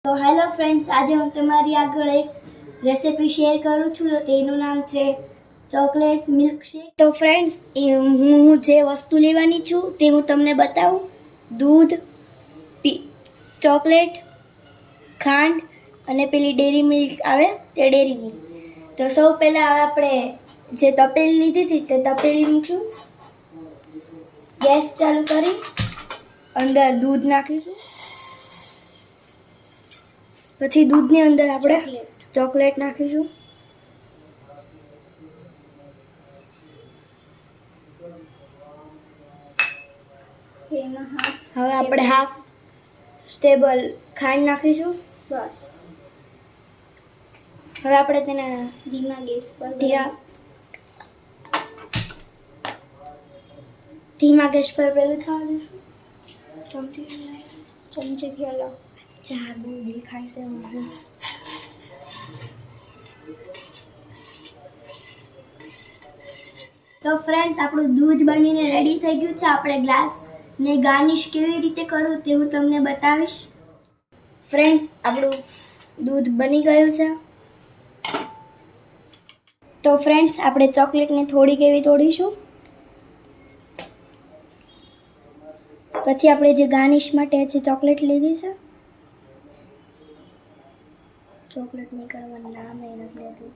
તો hello friends, આજે હું તમારી આગળ એક રેસિપી શેર કરું છું. તો તેનું નામ છે ચોકલેટ મિલ્કશેક. તો ફ્રેન્ડ્સ, હું જે વસ્તુ લેવાની છું તે હું તમને બતાવું. દૂધ, ચોકલેટ, ખાંડ અને પેલી ડેરી મિલ્ક આવે તે ડેરી મિલ્ક. તો સૌ પહેલાં આપણે જે તપેલી લીધી હતી તે તપેલી મૂકશું. ગેસ ચાલુ કરી અંદર દૂધ નાખીશું. પછી દૂધની અંદર આપણે ચોકલેટ નાખીશું. હવે આપણે હાફ સ્ટેબલ ખાંડ નાખીશું. બસ હવે આપણે તેને ધીમા ગેસ પર પેલું થવા દઈશું. ચમચીથી હલાવો. ચાર બહુ દેખાય છે. તો ફ્રેન્ડ્સ, આપણું દૂધ બનીને રેડી થઈ ગયું છે. આપણે ગ્લાસને ગાર્નિશ કેવી રીતે કરવું તે હું તમને બતાવીશ. ફ્રેન્ડ્સ, આપણું દૂધ બની ગયું છે. તો ફ્રેન્ડ્સ, આપણે ચોકલેટને થોડીક એવી તોડીશું. પછી આપણે જે ગાર્નિશ માટે જે ચોકલેટ લીધી છે, ચોકલેટ નીકળવાનું નામ એ નથી લેતું,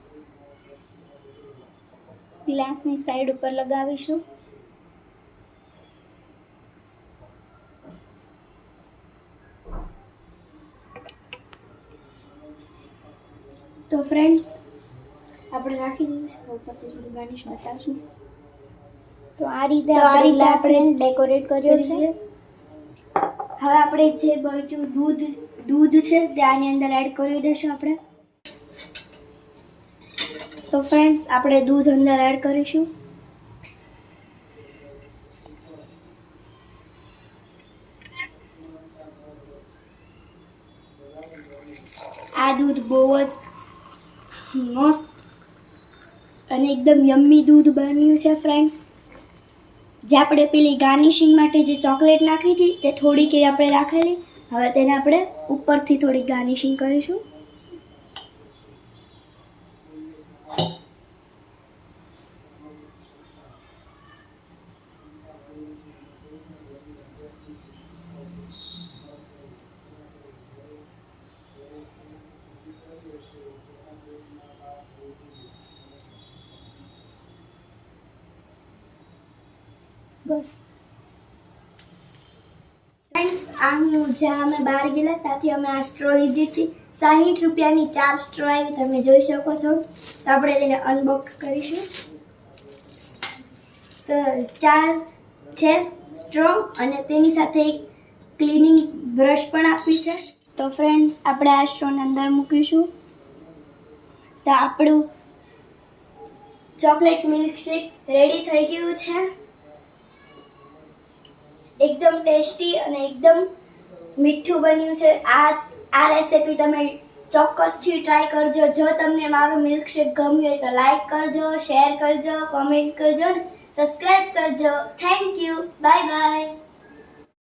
ગ્લાસની સાઈડ ઉપર લગાવીશું. તો ફ્રેન્ડ્સ, આપણે રાખી દઈશું. ઉપરથી થોડું ગાર્નિશ બતાવશું. તો આ રીતે આપણે ડેકોરેટ કર્યો છે. હવે આપણે જે બચ્યું દૂધ છે તે આની અંદર એડ કરી દઈશું આપણે. તો ફ્રેન્ડ્સ, આપણે દૂધ અંદર એડ કરીશું. આ દૂધ બહુ જ મસ્ત અને એકદમ યમ્મી દૂધ બન્યું છે ફ્રેન્ડ્સ. જે આપણે પેલી ગાર્નિશિંગ માટે જે ચોકલેટ નાખી હતી તે થોડીક એવી આપણે રાખેલી. હવે તેને આપણે ઉપરથી થોડી ગાર્નિશિંગ કરીશું. બસ ફ્રેન્ડ્સ, જ્યાં અમે બહાર ગયેલા ત્યાંથી અમે આ સ્ટ્રો લીધી હતી. 60 રૂપિયાની 4 સ્ટ્રો આવી, તમે જોઈ શકો છો. તો આપણે તેને અનબોક્સ કરીશું. તો 4 છે સ્ટ્રો અને તેની સાથે એક ક્લીનિંગ બ્રશ પણ આપી છે. તો ફ્રેન્ડ્સ, આપણે આ સ્ટ્રોને અંદર મૂકીશું. તો આપણું ચોકલેટ મિલ્કશેક રેડી થઈ ગયું છે. એકદમ ટેસ્ટી અને એકદમ મીઠું બન્યું છે. આ રેસિપી તમે ચોક્કસથી ટ્રાય કરજો. જો તમને મારું મિલ્કશેક ગમ્યું હોય તો લાઈક કરજો, શેર કરજો, કોમેન્ટ કરજો અને સબસ્ક્રાઈબ કરજો. Thank you. Bye bye.